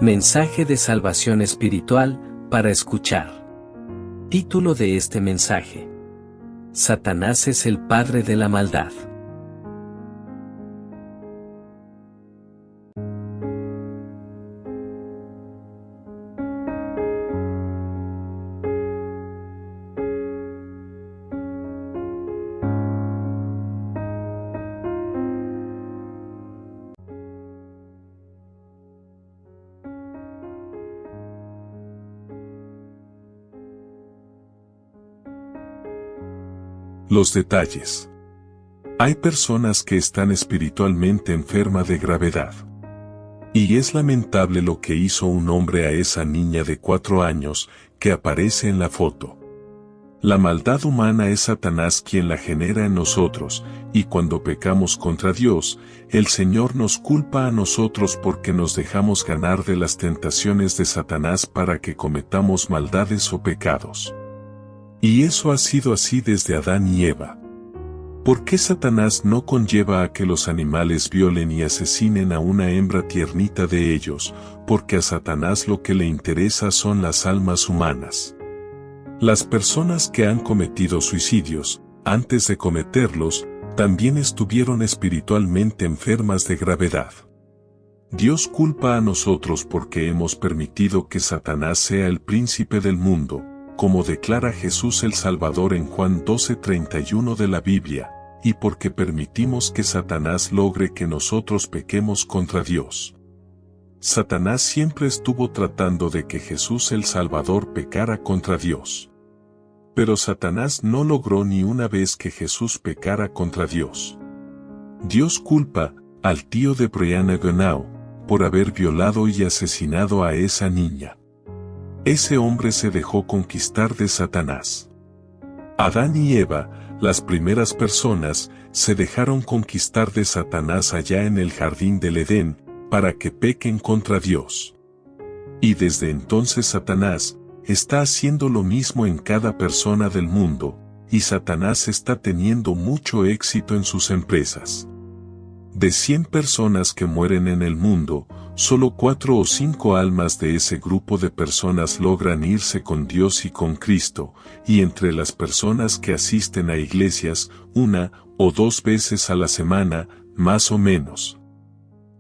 Mensaje de salvación espiritual, para escuchar. Título de este mensaje: Satanás es el padre de la maldad. Los detalles. Hay personas que están espiritualmente enfermas de gravedad. Y es lamentable lo que hizo un hombre a esa niña de 4 años, que aparece en la foto. La maldad humana es Satanás quien la genera en nosotros, y cuando pecamos contra Dios, el Señor nos culpa a nosotros porque nos dejamos ganar de las tentaciones de Satanás para que cometamos maldades o pecados. Y eso ha sido así desde Adán y Eva. ¿Por qué Satanás no conlleva a que los animales violen y asesinen a una hembra tiernita de ellos? Porque a Satanás lo que le interesa son las almas humanas. Las personas que han cometido suicidios, antes de cometerlos, también estuvieron espiritualmente enfermas de gravedad. Dios culpa a nosotros porque hemos permitido que Satanás sea el príncipe del mundo, como declara Jesús el Salvador en Juan 12:31 de la Biblia, y porque permitimos que Satanás logre que nosotros pequemos contra Dios. Satanás siempre estuvo tratando de que Jesús el Salvador pecara contra Dios. Pero Satanás no logró ni una vez que Jesús pecara contra Dios. Dios culpa al tío de Brianna Gunau por haber violado y asesinado a esa niña. Ese hombre se dejó conquistar de Satanás. Adán y Eva, las primeras personas, se dejaron conquistar de Satanás allá en el jardín del Edén, para que pequen contra Dios. Y desde entonces Satanás está haciendo lo mismo en cada persona del mundo, y Satanás está teniendo mucho éxito en sus empresas. De 100 personas que mueren en el mundo, solo 4 o 5 almas de ese grupo de personas logran irse con Dios y con Cristo, y entre las personas que asisten a iglesias, 1 o 2 veces a la semana, más o menos,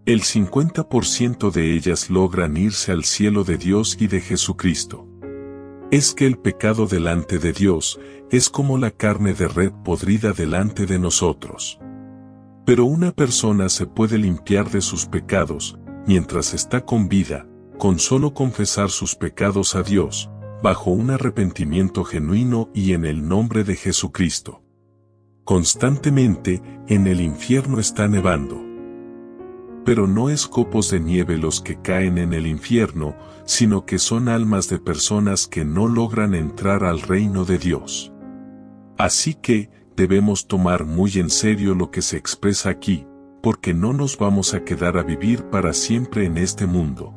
el 50% de ellas logran irse al cielo de Dios y de Jesucristo. Es que el pecado delante de Dios es como la carne de red podrida delante de nosotros. Pero una persona se puede limpiar de sus pecados, mientras está con vida, con solo confesar sus pecados a Dios, bajo un arrepentimiento genuino y en el nombre de Jesucristo. Constantemente, en el infierno está nevando. Pero no es copos de nieve los que caen en el infierno, sino que son almas de personas que no logran entrar al reino de Dios. Así que, debemos tomar muy en serio lo que se expresa aquí, porque no nos vamos a quedar a vivir para siempre en este mundo.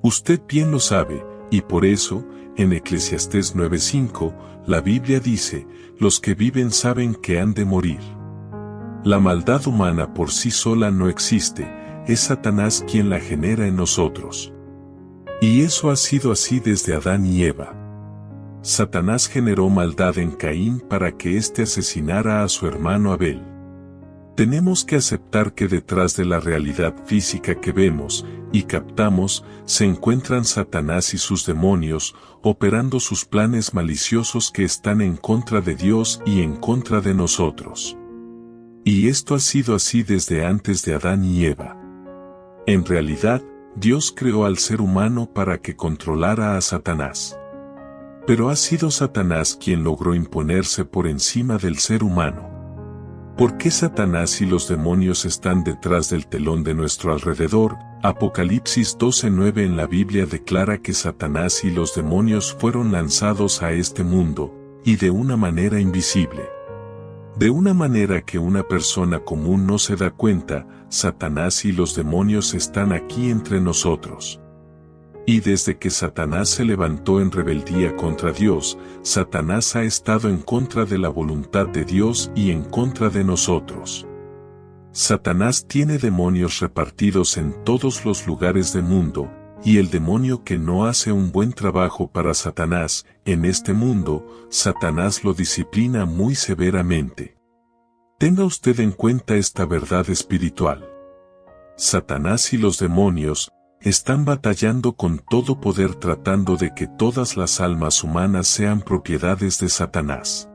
Usted bien lo sabe, y por eso, en Eclesiastés 9:5, la Biblia dice, los que viven saben que han de morir. La maldad humana por sí sola no existe, es Satanás quien la genera en nosotros. Y eso ha sido así desde Adán y Eva. Satanás generó maldad en Caín para que éste asesinara a su hermano Abel. Tenemos que aceptar que detrás de la realidad física que vemos y captamos, se encuentran Satanás y sus demonios, operando sus planes maliciosos que están en contra de Dios y en contra de nosotros. Y esto ha sido así desde antes de Adán y Eva. En realidad, Dios creó al ser humano para que controlara a Satanás. Pero ha sido Satanás quien logró imponerse por encima del ser humano. ¿Por qué Satanás y los demonios están detrás del telón de nuestro alrededor? Apocalipsis 12:9 en la Biblia declara que Satanás y los demonios fueron lanzados a este mundo, y de una manera invisible. De una manera que una persona común no se da cuenta, Satanás y los demonios están aquí entre nosotros. Y desde que Satanás se levantó en rebeldía contra Dios, Satanás ha estado en contra de la voluntad de Dios y en contra de nosotros. Satanás tiene demonios repartidos en todos los lugares del mundo, y el demonio que no hace un buen trabajo para Satanás en este mundo, Satanás lo disciplina muy severamente. Tenga usted en cuenta esta verdad espiritual. Satanás y los demonios están batallando con todo poder tratando de que todas las almas humanas sean propiedades de Satanás.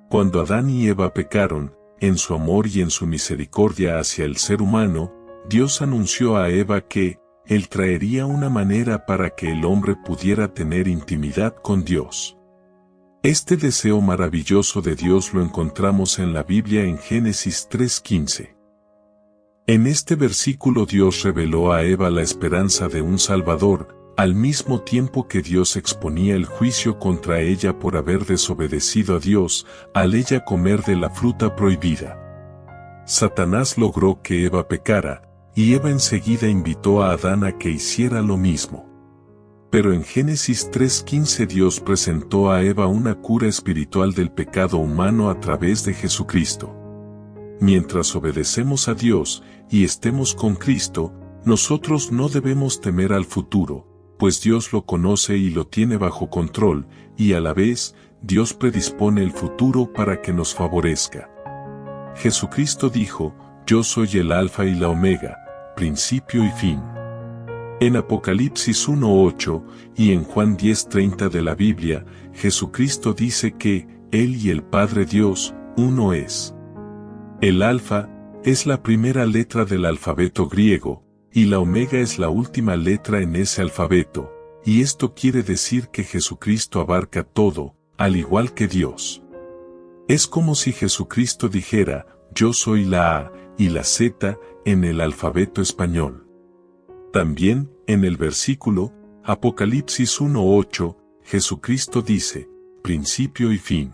Cuando Adán y Eva pecaron, en su amor y en su misericordia hacia el ser humano, Dios anunció a Eva que Él traería una manera para que el hombre pudiera tener intimidad con Dios. Este deseo maravilloso de Dios lo encontramos en la Biblia en Génesis 3:15. En este versículo Dios reveló a Eva la esperanza de un Salvador, al mismo tiempo que Dios exponía el juicio contra ella por haber desobedecido a Dios, al ella comer de la fruta prohibida. Satanás logró que Eva pecara, y Eva enseguida invitó a Adán a que hiciera lo mismo. Pero en Génesis 3:15 Dios presentó a Eva una cura espiritual del pecado humano a través de Jesucristo. Mientras obedecemos a Dios y estemos con Cristo, nosotros no debemos temer al futuro, pues Dios lo conoce y lo tiene bajo control, y a la vez, Dios predispone el futuro para que nos favorezca. Jesucristo dijo, Yo soy el Alfa y la Omega, principio y fin. En Apocalipsis 1:8 y en Juan 10:30 de la Biblia, Jesucristo dice que Él y el Padre Dios, uno es. El Alfa es la primera letra del alfabeto griego, y la Omega es la última letra en ese alfabeto, y esto quiere decir que Jesucristo abarca todo, al igual que Dios. Es como si Jesucristo dijera, yo soy la A y la Z en el alfabeto español. También, en el versículo, Apocalipsis 1:8, Jesucristo dice, principio y fin.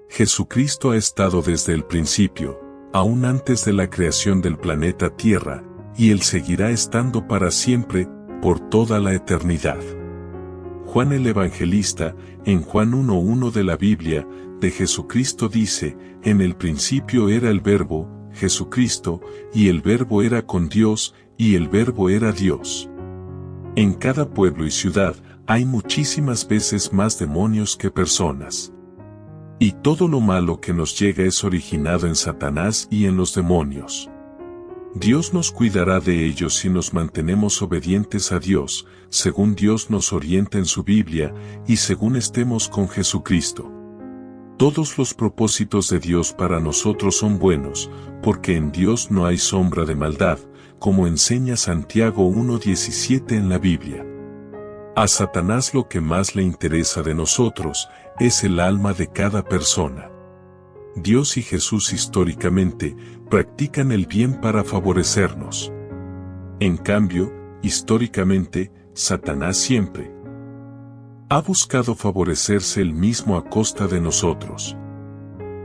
Jesucristo ha estado desde el principio, aún antes de la creación del planeta Tierra, y Él seguirá estando para siempre, por toda la eternidad. Juan el Evangelista, en Juan 1:1 de la Biblia, de Jesucristo dice, en el principio era el Verbo, Jesucristo, y el Verbo era con Dios, y el Verbo era Dios. En cada pueblo y ciudad, hay muchísimas veces más demonios que personas. Y todo lo malo que nos llega es originado en Satanás y en los demonios. Dios nos cuidará de ellos si nos mantenemos obedientes a Dios, según Dios nos orienta en su Biblia, y según estemos con Jesucristo. Todos los propósitos de Dios para nosotros son buenos, porque en Dios no hay sombra de maldad, como enseña Santiago 1:17 en la Biblia. A Satanás lo que más le interesa de nosotros es el alma de cada persona. Dios y Jesús históricamente practican el bien para favorecernos. En cambio, históricamente, Satanás siempre ha buscado favorecerse él mismo a costa de nosotros.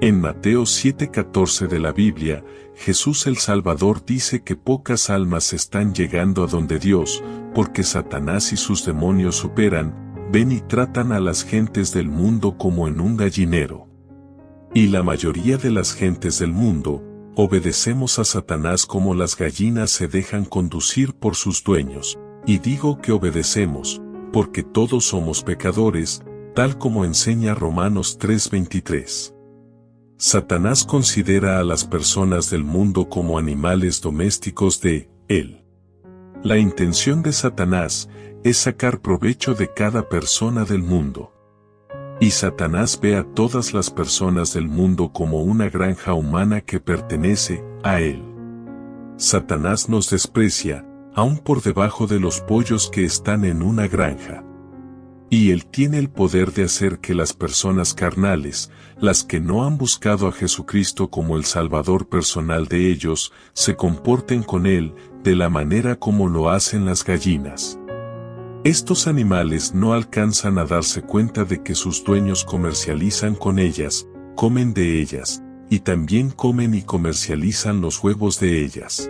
En Mateo 7:14 de la Biblia, Jesús el Salvador dice que pocas almas están llegando a donde Dios, porque Satanás y sus demonios superan, ven y tratan a las gentes del mundo como en un gallinero. Y la mayoría de las gentes del mundo, obedecemos a Satanás como las gallinas se dejan conducir por sus dueños, y digo que obedecemos, porque todos somos pecadores, tal como enseña Romanos 3:23. Satanás considera a las personas del mundo como animales domésticos de él. La intención de Satanás es sacar provecho de cada persona del mundo. Y Satanás ve a todas las personas del mundo como una granja humana que pertenece a él. Satanás nos desprecia, aún por debajo de los pollos que están en una granja. Y él tiene el poder de hacer que las personas carnales, las que no han buscado a Jesucristo como el Salvador personal de ellos, se comporten con él de la manera como lo hacen las gallinas. Estos animales no alcanzan a darse cuenta de que sus dueños comercializan con ellas, comen de ellas, y también comen y comercializan los huevos de ellas.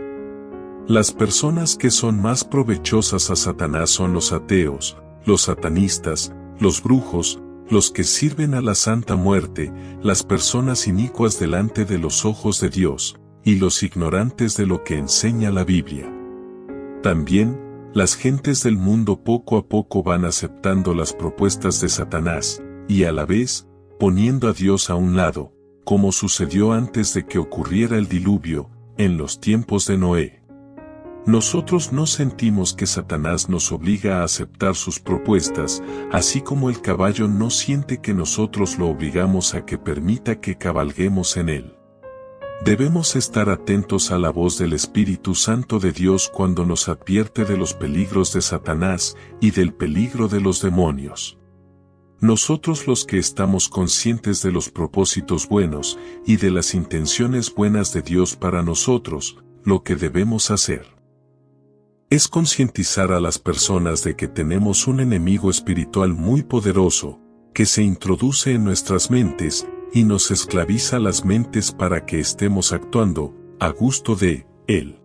Las personas que son más provechosas a Satanás son los ateos, los satanistas, los brujos, los que sirven a la Santa Muerte, las personas inicuas delante de los ojos de Dios, y los ignorantes de lo que enseña la Biblia. También, las gentes del mundo poco a poco van aceptando las propuestas de Satanás, y a la vez, poniendo a Dios a un lado, como sucedió antes de que ocurriera el diluvio, en los tiempos de Noé. Nosotros no sentimos que Satanás nos obliga a aceptar sus propuestas, así como el caballo no siente que nosotros lo obligamos a que permita que cabalguemos en él. Debemos estar atentos a la voz del Espíritu Santo de Dios cuando nos advierte de los peligros de Satanás y del peligro de los demonios. Nosotros los que estamos conscientes de los propósitos buenos y de las intenciones buenas de Dios para nosotros, lo que debemos hacer es concientizar a las personas de que tenemos un enemigo espiritual muy poderoso, que se introduce en nuestras mentes y nos esclaviza las mentes para que estemos actuando a gusto de él.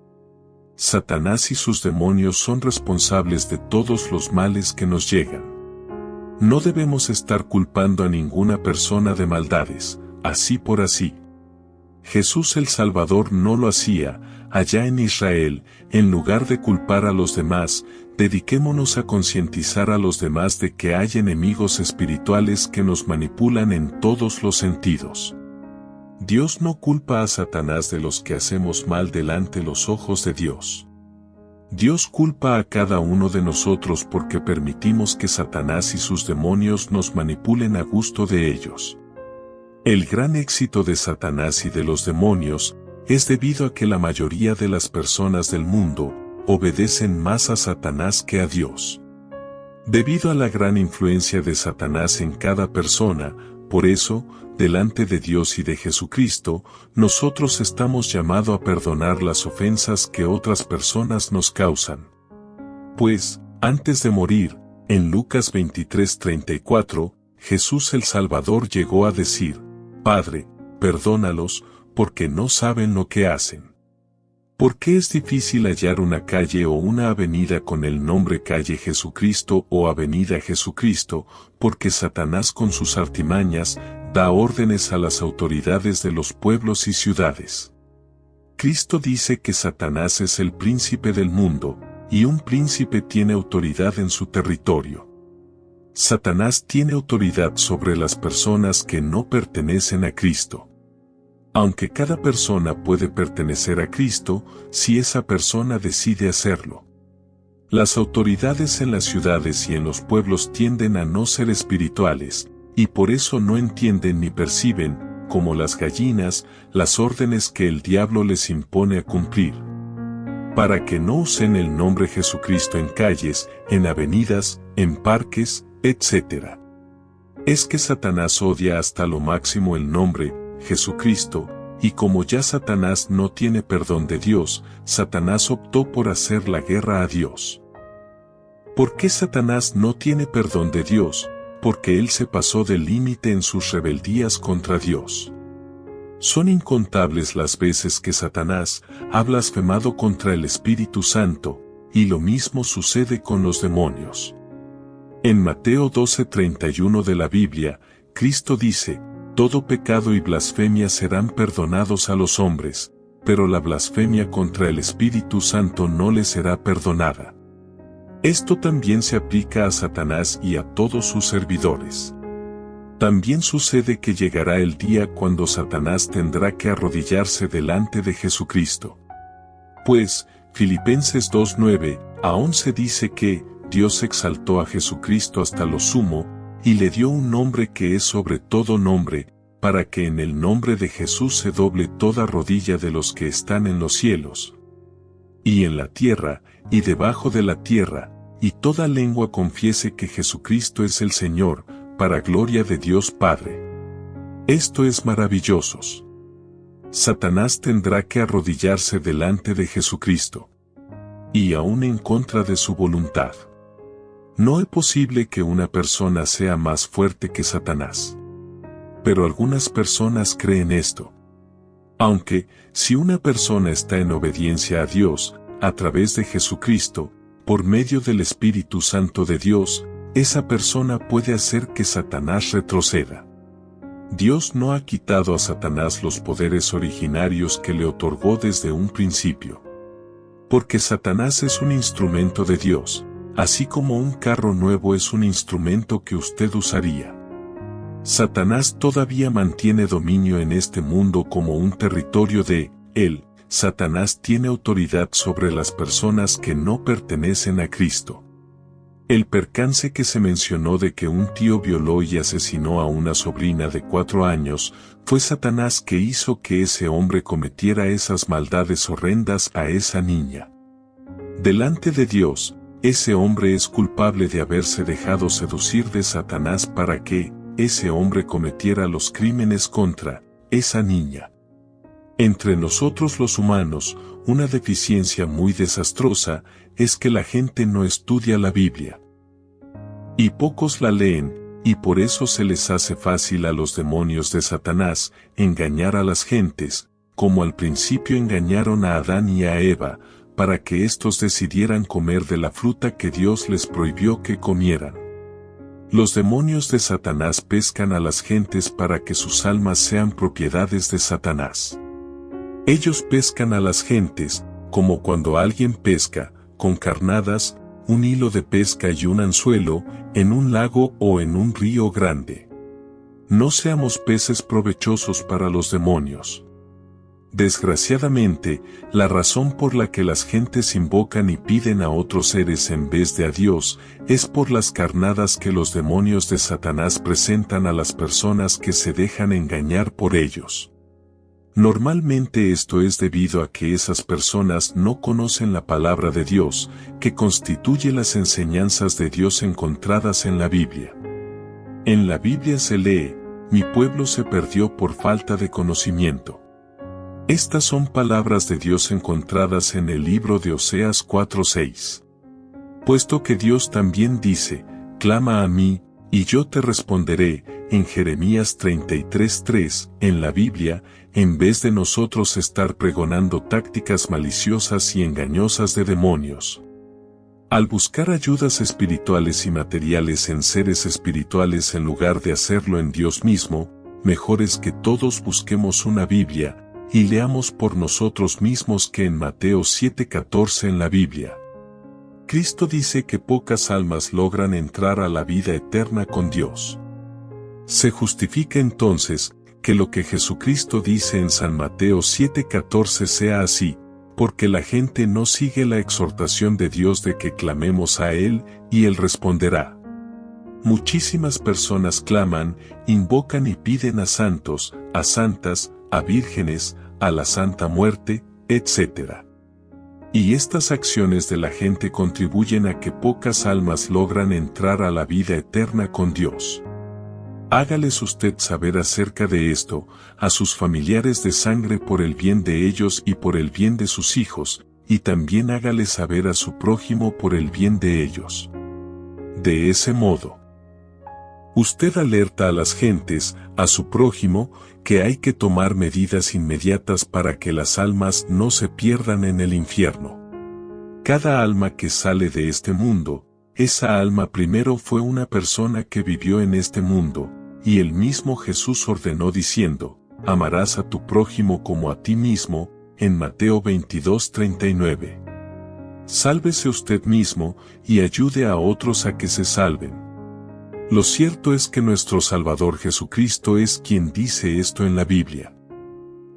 Satanás y sus demonios son responsables de todos los males que nos llegan. No debemos estar culpando a ninguna persona de maldades, así por así. Jesús el Salvador no lo hacía, allá en Israel. En lugar de culpar a los demás, dediquémonos a concientizar a los demás de que hay enemigos espirituales que nos manipulan en todos los sentidos. Dios no culpa a Satanás de los que hacemos mal delante los ojos de Dios. Dios culpa a cada uno de nosotros porque permitimos que Satanás y sus demonios nos manipulen a gusto de ellos. El gran éxito de Satanás y de los demonios es debido a que la mayoría de las personas del mundo obedecen más a Satanás que a Dios. Debido a la gran influencia de Satanás en cada persona, por eso, delante de Dios y de Jesucristo, nosotros estamos llamados a perdonar las ofensas que otras personas nos causan. Pues, antes de morir, en Lucas 23:34, Jesús el Salvador llegó a decir: Padre, perdónalos, porque no saben lo que hacen. ¿Por qué es difícil hallar una calle o una avenida con el nombre Calle Jesucristo o Avenida Jesucristo? Porque Satanás con sus artimañas da órdenes a las autoridades de los pueblos y ciudades. Cristo dice que Satanás es el príncipe del mundo, y un príncipe tiene autoridad en su territorio. Satanás tiene autoridad sobre las personas que no pertenecen a Cristo. Aunque cada persona puede pertenecer a Cristo, si esa persona decide hacerlo. Las autoridades en las ciudades y en los pueblos tienden a no ser espirituales, y por eso no entienden ni perciben, como las gallinas, las órdenes que el diablo les impone a cumplir. Para que no usen el nombre Jesucristo en calles, en avenidas, en parques, etc. Es que Satanás odia hasta lo máximo el nombre Jesucristo, y como ya Satanás no tiene perdón de Dios, Satanás optó por hacer la guerra a Dios. ¿Por qué Satanás no tiene perdón de Dios? Porque él se pasó del límite en sus rebeldías contra Dios. Son incontables las veces que Satanás ha blasfemado contra el Espíritu Santo, y lo mismo sucede con los demonios. En Mateo 12:31 de la Biblia, Cristo dice: todo pecado y blasfemia serán perdonados a los hombres, pero la blasfemia contra el Espíritu Santo no le será perdonada. Esto también se aplica a Satanás y a todos sus servidores. También sucede que llegará el día cuando Satanás tendrá que arrodillarse delante de Jesucristo. Pues, Filipenses 2:9 a 11 dice que Dios exaltó a Jesucristo hasta lo sumo, y le dio un nombre que es sobre todo nombre, para que en el nombre de Jesús se doble toda rodilla de los que están en los cielos, y en la tierra, y debajo de la tierra, y toda lengua confiese que Jesucristo es el Señor, para gloria de Dios Padre. Esto es maravilloso. Satanás tendrá que arrodillarse delante de Jesucristo, y aún en contra de su voluntad. No es posible que una persona sea más fuerte que Satanás. Pero algunas personas creen esto. Aunque, si una persona está en obediencia a Dios, a través de Jesucristo, por medio del Espíritu Santo de Dios, esa persona puede hacer que Satanás retroceda. Dios no ha quitado a Satanás los poderes originarios que le otorgó desde un principio. Porque Satanás es un instrumento de Dios, así como un carro nuevo es un instrumento que usted usaría. Satanás todavía mantiene dominio en este mundo como un territorio de él. Satanás tiene autoridad sobre las personas que no pertenecen a Cristo. El percance que se mencionó de que un tío violó y asesinó a una sobrina de 4 años, fue Satanás que hizo que ese hombre cometiera esas maldades horrendas a esa niña. Delante de Dios, ese hombre es culpable de haberse dejado seducir de Satanás para que ese hombre cometiera los crímenes contra esa niña. Entre nosotros los humanos, una deficiencia muy desastrosa es que la gente no estudia la Biblia. Y pocos la leen, y por eso se les hace fácil a los demonios de Satanás engañar a las gentes, como al principio engañaron a Adán y a Eva, para que éstos decidieran comer de la fruta que Dios les prohibió que comieran. Los demonios de Satanás pescan a las gentes para que sus almas sean propiedades de Satanás. Ellos pescan a las gentes, como cuando alguien pesca, con carnadas, un hilo de pesca y un anzuelo, en un lago o en un río grande. No seamos peces provechosos para los demonios. Desgraciadamente, la razón por la que las gentes invocan y piden a otros seres en vez de a Dios, es por las carnadas que los demonios de Satanás presentan a las personas que se dejan engañar por ellos. Normalmente esto es debido a que esas personas no conocen la palabra de Dios, que constituye las enseñanzas de Dios encontradas en la Biblia. En la Biblia se lee, mi pueblo se perdió por falta de conocimiento. Estas son palabras de Dios encontradas en el libro de Oseas 4:6. Puesto que Dios también dice, clama a mí, y yo te responderé, en Jeremías 33:3, en la Biblia, en vez de nosotros estar pregonando tácticas maliciosas y engañosas de demonios. Al buscar ayudas espirituales y materiales en seres espirituales en lugar de hacerlo en Dios mismo, mejor es que todos busquemos una Biblia, y leamos por nosotros mismos que en Mateo 7:14 en la Biblia. Cristo dice que pocas almas logran entrar a la vida eterna con Dios. Se justifica entonces, que lo que Jesucristo dice en San Mateo 7:14 sea así, porque la gente no sigue la exhortación de Dios de que clamemos a Él, y Él responderá. Muchísimas personas claman, invocan y piden a santos, a santas, a vírgenes, a la Santa Muerte, etc. Y estas acciones de la gente contribuyen a que pocas almas logran entrar a la vida eterna con Dios. Hágales usted saber acerca de esto a sus familiares de sangre por el bien de ellos y por el bien de sus hijos, y también hágale saber a su prójimo por el bien de ellos. De ese modo, usted alerta a las gentes, a su prójimo, que hay que tomar medidas inmediatas para que las almas no se pierdan en el infierno. Cada alma que sale de este mundo, esa alma primero fue una persona que vivió en este mundo, y el mismo Jesús ordenó diciendo, amarás a tu prójimo como a ti mismo, en Mateo 22:39. Sálvese usted mismo, y ayude a otros a que se salven. Lo cierto es que nuestro Salvador Jesucristo es quien dice esto en la Biblia.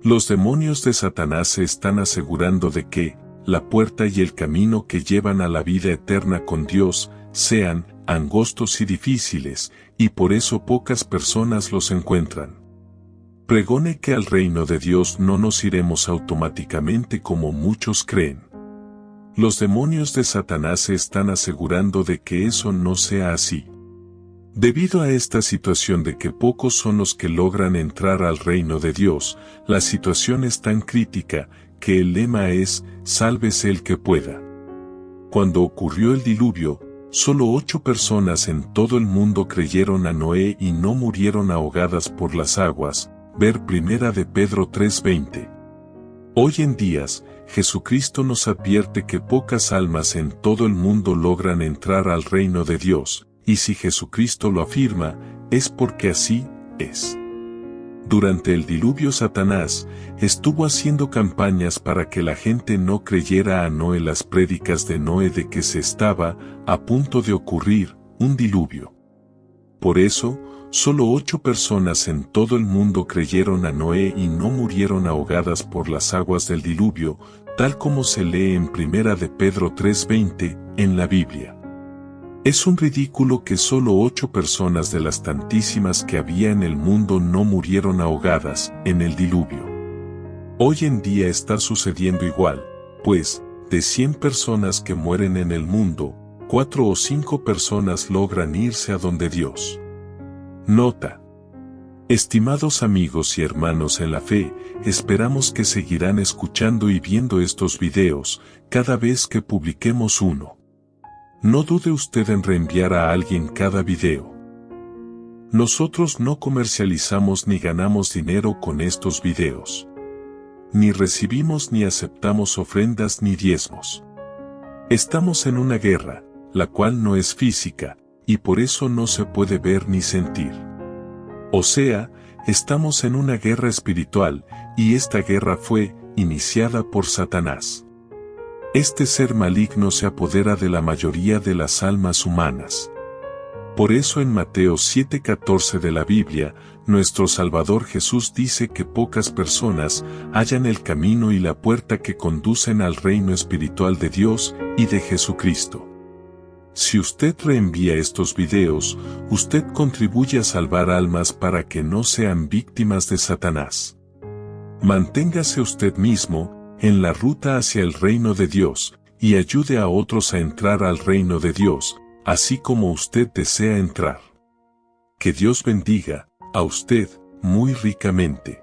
Los demonios de Satanás se están asegurando de que, la puerta y el camino que llevan a la vida eterna con Dios, sean angostos y difíciles, y por eso pocas personas los encuentran. Pregone que al reino de Dios no nos iremos automáticamente como muchos creen. Los demonios de Satanás se están asegurando de que eso no sea así. Debido a esta situación de que pocos son los que logran entrar al reino de Dios, la situación es tan crítica, que el lema es, sálvese el que pueda. Cuando ocurrió el diluvio, solo 8 personas en todo el mundo creyeron a Noé y no murieron ahogadas por las aguas, ver 1 de Pedro 3:20. Hoy en día, Jesucristo nos advierte que pocas almas en todo el mundo logran entrar al reino de Dios, y si Jesucristo lo afirma, es porque así es. Durante el diluvio Satanás estuvo haciendo campañas para que la gente no creyera a Noé las prédicas de Noé de que se estaba a punto de ocurrir un diluvio. Por eso, solo 8 personas en todo el mundo creyeron a Noé y no murieron ahogadas por las aguas del diluvio, tal como se lee en 1 de Pedro 3:20 en la Biblia. Es un ridículo que solo 8 personas de las tantísimas que había en el mundo no murieron ahogadas en el diluvio. Hoy en día está sucediendo igual, pues, de 100 personas que mueren en el mundo, 4 o 5 personas logran irse a donde Dios. Nota. Estimados amigos y hermanos en la fe, esperamos que seguirán escuchando y viendo estos videos cada vez que publiquemos uno. No dude usted en reenviar a alguien cada video. Nosotros no comercializamos ni ganamos dinero con estos videos. Ni recibimos ni aceptamos ofrendas ni diezmos. Estamos en una guerra, la cual no es física, y por eso no se puede ver ni sentir. O sea, estamos en una guerra espiritual, y esta guerra fue iniciada por Satanás. Este ser maligno se apodera de la mayoría de las almas humanas. Por eso en Mateo 7:14 de la Biblia, nuestro Salvador Jesús dice que pocas personas hallan el camino y la puerta que conducen al reino espiritual de Dios y de Jesucristo. Si usted reenvía estos videos, usted contribuye a salvar almas para que no sean víctimas de Satanás. Manténgase usted mismo en la ruta hacia el reino de Dios, y ayude a otros a entrar al reino de Dios, así como usted desea entrar. Que Dios bendiga a usted muy ricamente.